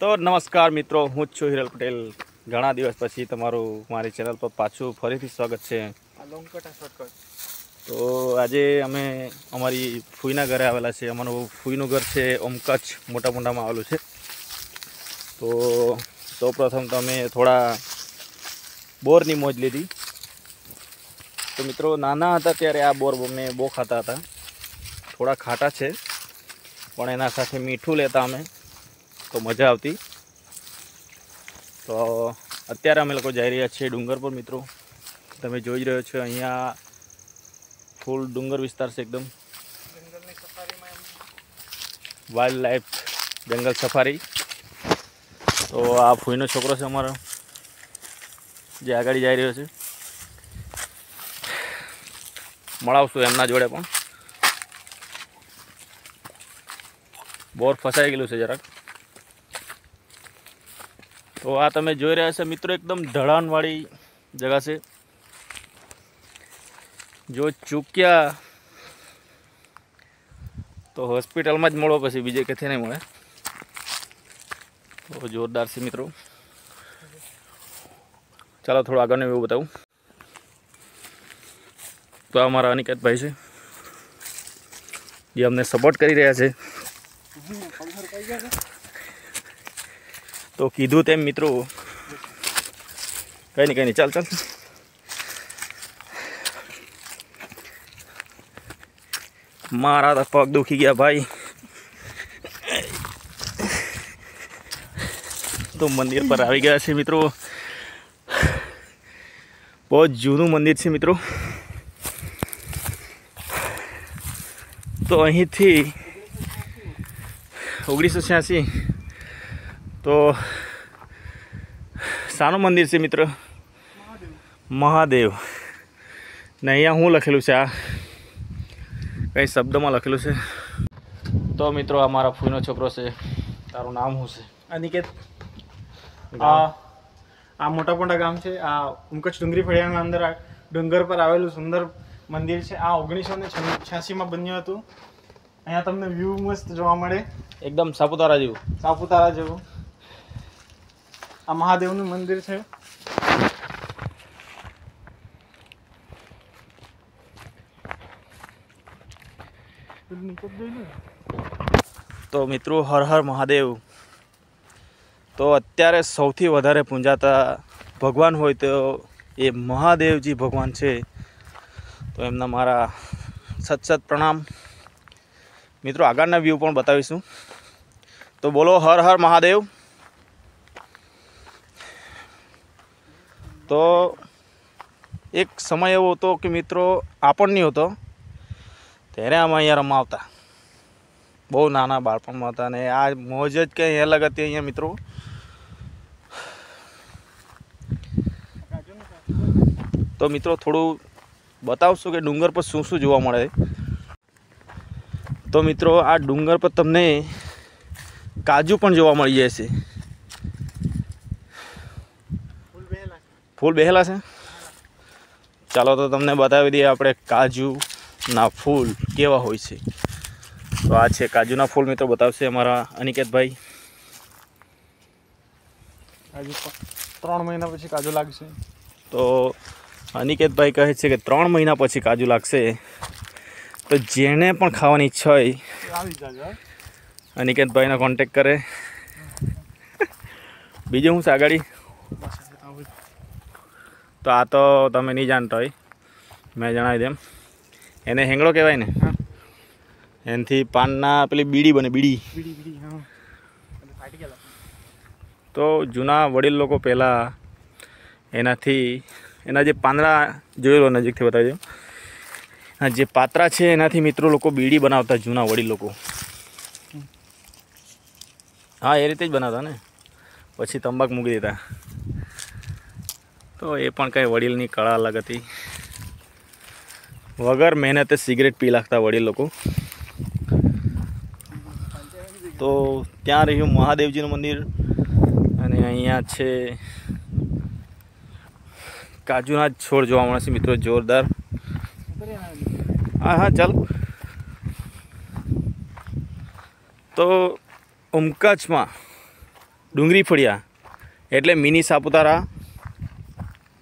તો નમસ્કાર મિત્રો, હું જ છું હિરલ પટેલ। ઘણા દિવસ પછી તમારું મારી ચેનલ પર પાછું ફરીથી સ્વાગત છે। તો આજે અમે અમારી ફૂઈના ઘરે આવેલા છે। અમારું ફૂઈનું ઘર છે ઓમ કચ્છ મોટામાં આવેલું છે। તો સૌપ્રથમ તો અમે થોડા બોરની મોજ લીધી। તો મિત્રો નાના હતા ત્યારે આ બોર અમે બહુ ખાતા હતા। થોડા ખાટા છે પણ એના સાથે મીઠું લેતા અમે તો મજા આવતી। તો અત્યારે અમે લોકો જઈ રહ્યા છીએ ડુંગર પર। મિત્રો તમે જોઈ રહ્યો છો અહીંયા ફૂલ ડુંગર વિસ્તાર છે, એકદમ વાઇલ્ડ લાઈફ જંગલ સફારી। તો આ ફૂઈનો છોકરો છે અમારો, જે આગળ જઈ રહ્યો છે। મળાવશું એમના જોડે પણ। બોર ફસાઈ ગયેલું છે જરાક। તો આ તમે જોઈ રહ્યા છો મિત્રો, એકદમ ઢળાણવાળી જગા છે। જો ચૂક્યા તો હોસ્પિટલમાં જ મળો, પછી બીજે કથે નહીં મળે। તો જોરદાર છે મિત્રો। ચાલો થોડું આગળનું એવું બતાવું। તો આ અમારા અનિકેતભાઈ છે, જે અમને સપોર્ટ કરી રહ્યા છે। તો કીધું તેમ મિત્રો, કંઈ નહીં ચાલ મારા તો પગ દુખી ગયા ભાઈ। તો મંદિર પર આવી ગયા છે મિત્રો। બહુ જૂનું મંદિર છે મિત્રો। તો અહીંથી 1986 તો શાનું મંદિર છે મિત્ર? મહાદેવ। ને અહીંયા શું લખેલું છે? આ કંઈ શબ્દમાં લખેલું છે। તો મિત્રો આ મારા ફૂઈનો છોકરો છે। તારું નામ શું છે? અનિકેત। આ મોટા ગામ છે। આ ઉમકચ્છ ડુંગરી ફળિયાના અંદર આ ડુંગર પર આવેલું સુંદર મંદિર છે। આ 1986માં બન્યું હતું। અહીંયા તમને વ્યૂ મસ્ત જોવા મળે, એકદમ સાપુતારા જેવું। સાપુતારા જેવું। આ મહાદેવનું મંદિર છે। તો મિત્રો હર હર મહાદેવ। તો અત્યારે સૌથી વધારે પૂંજાતા ભગવાન હોય તો એ મહાદેવજી ભગવાન છે। તો એમના મારા સત પ્રણામ। મિત્રો આગળના વ્યૂ પણ બતાવીશું। તો બોલો હર હર મહાદેવ। તો એક સમય એવો હતો કે મિત્રો આપણ નહીં હતો ત્યારે અમે અહીંયા રમાવતા। બહુ નાના બાળપણમાં હતા, અને આ મોજ જ કંઈ અલગ હતી અહીંયા મિત્રો। તો મિત્રો થોડું બતાવશો કે ડુંગર પર શું શું જોવા મળે? તો મિત્રો આ ડુંગર પર તમને કાજુ પણ જોવા મળી જાય છે। ફૂલ બેહેલા છે। ચાલો તો તમને બતાવી દઈએ આપણે કાજુના ફૂલ કેવા હોય છે। તો આ છે કાજુના ફૂલ મિત્રો, બતાવશે અમારા અનિકેતભાઈ। હજુ 3 મહિના પછી કાજુ લાગશે। તો અનિકેતભાઈ કહે છે કે 3 મહિના પછી કાજુ લાગશે। તો જેને પણ ખાવાની ઈચ્છા હોય આવી જાજો, અનિકેતભાઈનો કોન્ટેક કરે। બીજું હું સાગાડી? તો આ તો તમે નહીં જાણતા હોય, મેં જણાવી દેમ। એને હેંગળો કહેવાય ને? એનાથી પાનના પેલી બીડી બને, બીડી। તો જૂના વડીલ લોકો પહેલાં એનાથી એના જે પાંદડા જોયેલો, નજીકથી બતાવજો, જે પાત્રા છે એનાથી મિત્રો લોકો બીડી બનાવતા, જૂના વડીલ લોકો। હા, એ રીતે જ બનાવતા ને, પછી તંબાક મૂકી દેતા। તો એ પણ કંઈ વડીલની કળા અલગ હતી। વગર મહેનતે સિગરેટ પી લાગતા વડીલ લોકો। તો ત્યાં રહ્યું મહાદેવજીનું મંદિર, અને અહીંયા છે કાજુના જ છોડ જોવા મળે છે મિત્રો, જોરદાર। હા ચાલો। તો ઉમકચ્છમાં ડુંગરી ફળિયા એટલે મિની સાપુતારા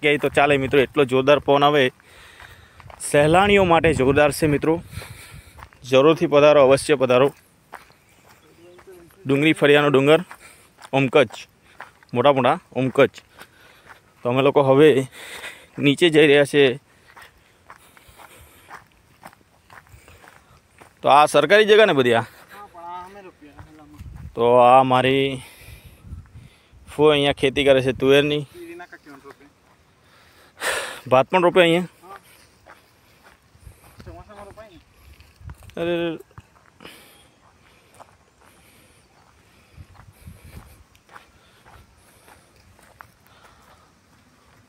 કે તો ચાલે મિત્રો. એટલો જોરદાર પવન આવે, સહેલાણીઓ માટે જોરદાર છે મિત્રો. જરૂરથી પધારો, અવશ્ય પધારો. ડુંગરી ફળિયાનો ડુંગર ઓમકચ્છ, મોટા મોટા ઓમકચ્છ. તો અમે લોકો હવે નીચે જઈ રહ્યા છે. તો આ સરકારી જગ્યા ને બધી આ. તો આ મારી ફો અહીંયા ખેતી કરે છે તુવેરની. ભાત પણ રોપે અહીંયા. અરે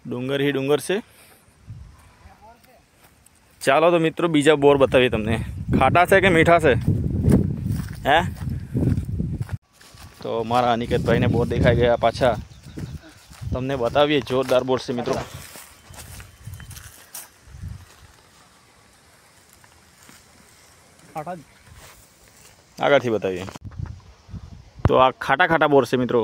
ડુંગર ही ડુંગર છે. ચાલો તો મિત્રો બીજા બોર બતાવીએ તમને. ખાટા છે કે મીઠા છે હે? તો મારા અનિકેતભાઈને બોર દેખાઈ ગયા પાછા. તમને બતાવીએ, જોરદાર બોર છે મિત્રો. આગળથી બતાવીએ. તો આ ખાટા ખાટા બોર છે મિત્રો.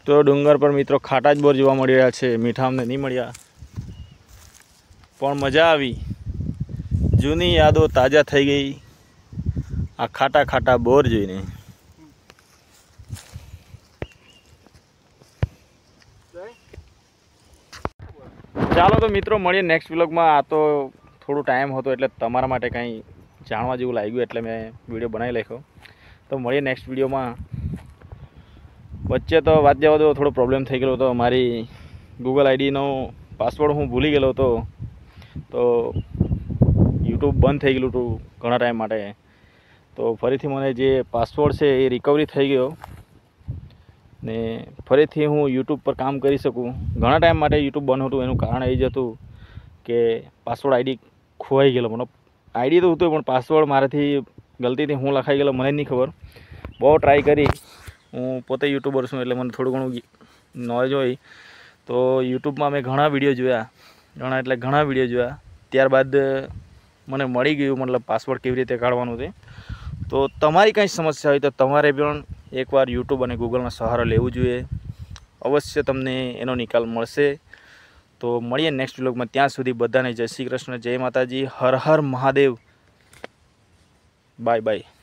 તો ડુંગર પર મિત્રો ખાટા જ બોર જોવા મળી રહ્યા છે. મીઠા અમને નહીં મળ્યા, પણ મજા આવી. જૂની યાદો તાજા થઈ ગઈ આ ખાટા ખાટા બોર જોઈને. ચાલો તો મિત્રો મળીએ નેક્સ્ટ વ્લોગમાં. આ તો થોડું ટાઈમ હતો એટલે તમારા માટે કંઈ જાણવા જેવું લાગ્યું એટલે મેં વિડીયો બનાવી નાખ્યો. તો મળીએ નેક્સ્ટ વિડીયોમાં. વચ્ચે તો વાત જવા દો, થોડો પ્રોબ્લેમ થઈ ગયો હતો. મારી ગૂગલ આઈડીનો પાસવર્ડ હું ભૂલી ગયેલો હતો, તો યુટ્યુબ બંધ થઈ ગયેલું હતું ઘણા ટાઈમ માટે. તો ફરીથી મને જે પાસવર્ડ છે એ રિકવરી થઈ ગયો ને ફરીથી હું યુટ્યુબ પર કામ કરી શકું. ઘણા ટાઈમ માટે યુટ્યુબ બંધ હતું, એનું કારણ એ જ હતું કે પાસવર્ડ આઈડી ખોવાઈ ગયેલો. મતલબ આઈડી તો હતું પણ પાસવર્ડ મારાથી ગલતીથી હું લખાઈ ગયેલો, મને જ નહીં ખબર. બહુ ટ્રાય કરી. હું પોતે યુટ્યુબર છું એટલે મને થોડું ઘણું નોલેજ હોય. તો યુટ્યુબમાં મેં ઘણા વિડીયો જોયા, ઘણા વિડીયો જોયા. ત્યારબાદ મને મળી ગયું મતલબ પાસવર્ડ કેવી રીતે કાઢવાનું છે. તો તમારી કંઈ સમસ્યા હોય તો તમારે પણ એકવાર યુટ્યુબ અને ગૂગલનો સહારો લેવું જોઈએ. અવશ્ય તમને એનો નિકાલ મળશે. તો મળીએ નેક્સ્ટ વ્લોગમાં. ત્યાં સુધી બધાને જય શ્રી કૃષ્ણ, જય માતાજી, હર હર મહાદેવ. Bye by.